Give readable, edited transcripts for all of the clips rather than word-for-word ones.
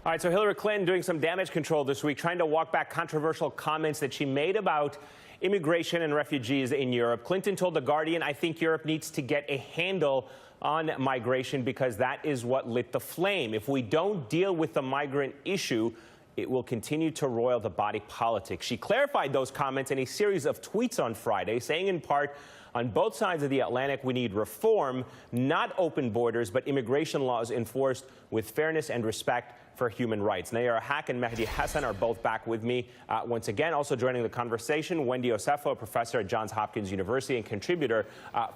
All right, so Hillary Clinton doing some damage control this week, trying to walk back controversial comments that she made about immigration and refugees in Europe. Clinton told The Guardian, "I think Europe needs to get a handle on migration because that is what lit the flame. If we don't deal with the migrant issue, it will continue to roil the body politic." She clarified those comments in a series of tweets on Friday, saying in part, "On both sides of the Atlantic, we need reform, not open borders, but immigration laws enforced with fairness and respect for human rights." Nayyera and Mehdi Hasan are both back with me once again. Also joining the conversation, Wendy Osefo, a professor at Johns Hopkins University and contributor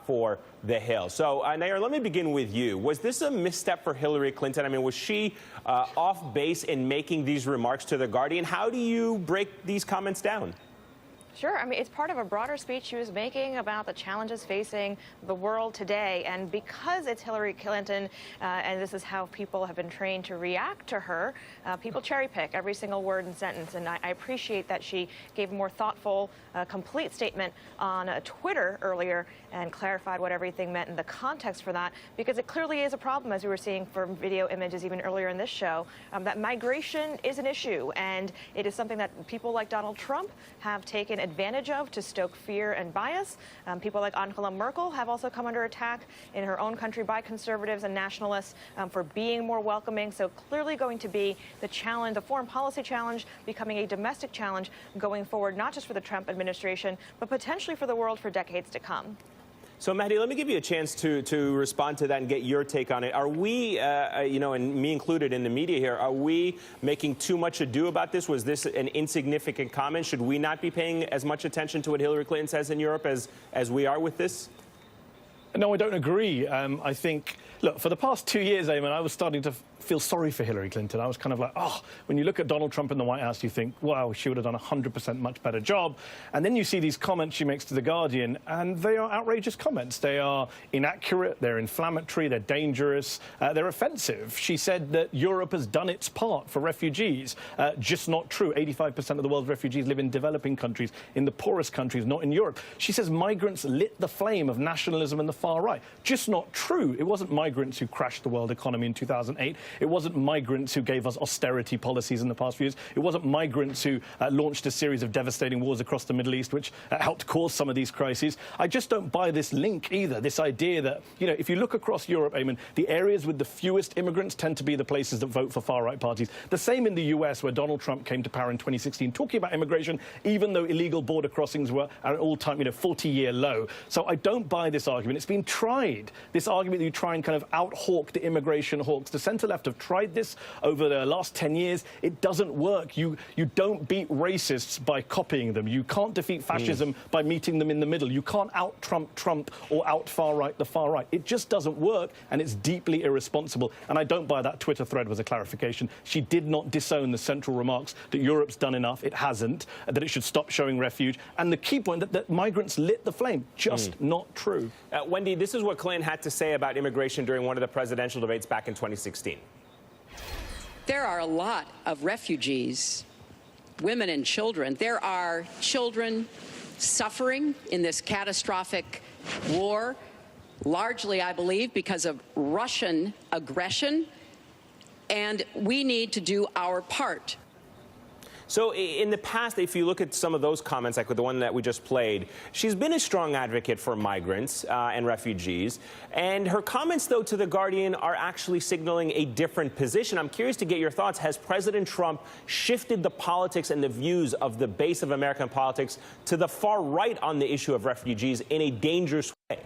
for The Hill. So, Nayyera, let me begin with you. Was this a misstep for Hillary Clinton? I mean, was she off base in making these remarks to The Guardian? How do you break these comments down? Sure. I mean, it's part of a broader speech she was making about the challenges facing the world today. And because it's Hillary Clinton, and this is how people have been trained to react to her, people cherry pick every single word and sentence. And I appreciate that she gave a more thoughtful, complete statement on Twitter earlier and clarified what everything meant in the context for that, because it clearly is a problem, as we were seeing from video images even earlier in this show, that migration is an issue. And it is something that people like Donald Trump have taken advantage of to stoke fear and bias. People like Angela Merkel have also come under attack in her own country by conservatives and nationalists for being more welcoming. So clearly going to be the challenge, the foreign policy challenge, becoming a domestic challenge going forward, not just for the Trump administration, but potentially for the world for decades to come. So, Mehdi, let me give you a chance to respond to that and get your take on it. Are we, and me included in the media here, are we making too much ado about this? Was this an insignificant comment? Should we not be paying as much attention to what Hillary Clinton says in Europe as we are with this? No, I don't agree. I think, look, for the past 2 years, Ayman, I was starting to feel sorry for Hillary Clinton. I was kind of like, oh, when you look at Donald Trump in the White House, you think, wow, she would have done 100% much better job. And then you see these comments she makes to The Guardian, and they are outrageous comments. They are inaccurate, they're inflammatory, they're dangerous, they're offensive. She said that Europe has done its part for refugees. Just not true. 85% of the world's refugees live in developing countries, in the poorest countries, not in Europe. She says migrants lit the flame of nationalism and the far right. Just not true. It wasn't migrants who crashed the world economy in 2008. It wasn't migrants who gave us austerity policies in the past few years. It wasn't migrants who launched a series of devastating wars across the Middle East, which helped cause some of these crises. I just don't buy this link either, this idea that, if you look across Europe, Ayman, the areas with the fewest immigrants tend to be the places that vote for far-right parties. The same in the US, where Donald Trump came to power in 2016, talking about immigration, even though illegal border crossings were at an all-time, 40-year low. So I don't buy this argument. It's been tried, this argument that you try and kind of out-hawk the immigration hawks. The centre-left have tried this over the last 10 years. It doesn't work. You don't beat racists by copying them. You can't defeat fascism by meeting them in the middle. You can't out-Trump Trump or out-far-right the far right. It just doesn't work, and it's deeply irresponsible. And I don't buy that Twitter thread was a clarification. She did not disown the central remarks that Europe's done enough. It hasn't. That it should stop showing refuge. And the key point, that migrants lit the flame. Just not true. Wendy, this is what Clinton had to say about immigration during one of the presidential debates back in 2016. There are a lot of refugees, women and children. There are children suffering in this catastrophic war, largely, I believe, because of Russian aggression, and we need to do our part. So in the past, if you look at some of those comments, like with the one that we just played, she's been a strong advocate for migrants and refugees. And her comments, though, to The Guardian are actually signaling a different position. I'm curious to get your thoughts. Has President Trump shifted the politics and the views of the base of American politics to the far right on the issue of refugees in a dangerous way?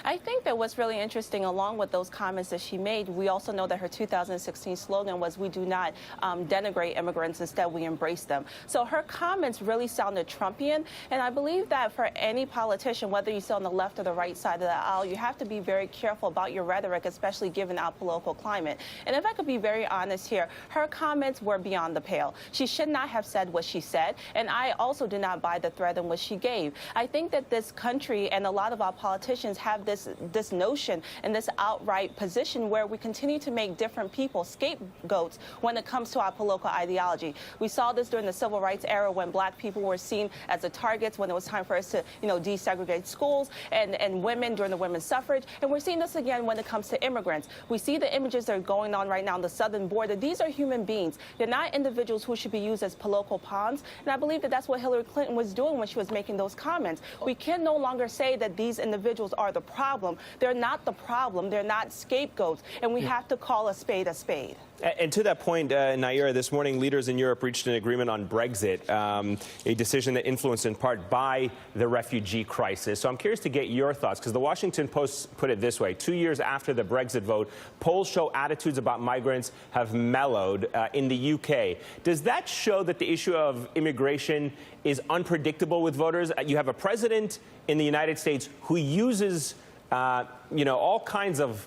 I think that what's really interesting, along with those comments that she made, we also know that her 2016 slogan was, "We do not denigrate immigrants, instead we embrace them." So her comments really sounded Trumpian, and I believe that for any politician, whether you sit on the left or the right side of the aisle, you have to be very careful about your rhetoric, especially given our political climate. And if I could be very honest here, her comments were beyond the pale. She should not have said what she said, and I also did not buy the thread in which she gave. I think that this country and a lot of our politicians have this this notion and this outright position where we continue to make different people scapegoats when it comes to our political ideology. We saw this during the civil rights era when black people were seen as the targets when it was time for us to, desegregate schools, and women during the women's suffrage. And we're seeing this again when it comes to immigrants. We see the images that are going on right now on the southern border. These are human beings. They're not individuals who should be used as political pawns. And I believe that that's what Hillary Clinton was doing when she was making those comments. We can no longer say that these individuals are the problem. They're not the problem. They're not scapegoats. And we have to call a spade a spade. And to that point, Nayyera, this morning leaders in Europe reached an agreement on Brexit, a decision that influenced in part by the refugee crisis. So I'm curious to get your thoughts, because the Washington Post put it this way. 2 years after the Brexit vote, polls show attitudes about migrants have mellowed in the UK. Does that show that the issue of immigration is unpredictable with voters? You have a president in the United States who uses all kinds of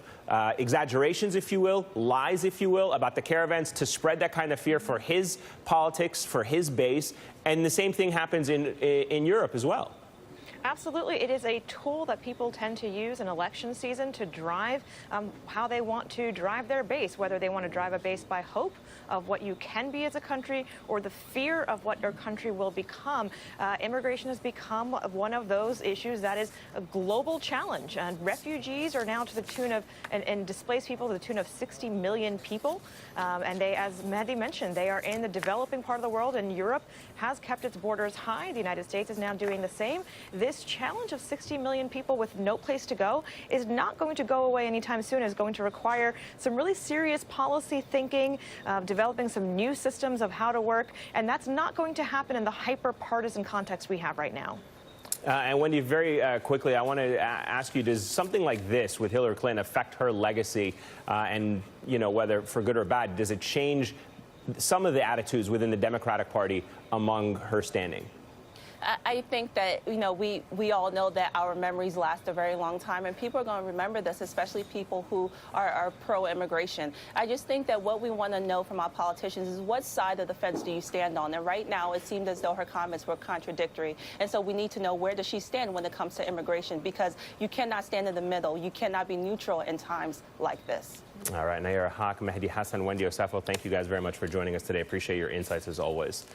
exaggerations, if you will, lies, if you will, about the caravans to spread that kind of fear for his politics, for his base. And the same thing happens in Europe as well. Absolutely. It is a tool that people tend to use in election season to drive how they want to drive their base, whether they want to drive a base by hope of what you can be as a country or the fear of what your country will become. Immigration has become one of those issues that is a global challenge. And refugees are now to the tune of, and displaced people to the tune of 60 million people. And they, as Mehdi mentioned, they are in the developing part of the world, and Europe has kept its borders high. The United States is now doing the same. This challenge of 60 million people with no place to go is not going to go away anytime soon. It's going to require some really serious policy thinking, developing some new systems of how to work, and that's not going to happen in the hyper-partisan context we have right now. And Wendy, very quickly, I want to ask you, does something like this with Hillary Clinton affect her legacy? And, whether for good or bad, does it change some of the attitudes within the Democratic Party among her standing? I think that, we all know that our memories last a very long time, and people are going to remember this, especially people who are pro-immigration. I just think that what we want to know from our politicians is what side of the fence do you stand on? And right now, it seemed as though her comments were contradictory. And so we need to know, where does she stand when it comes to immigration? Because you cannot stand in the middle. You cannot be neutral in times like this. All right, Nayyera, Mehdi Hasan, Wendy Osefo, thank you guys very much for joining us today. Appreciate your insights as always.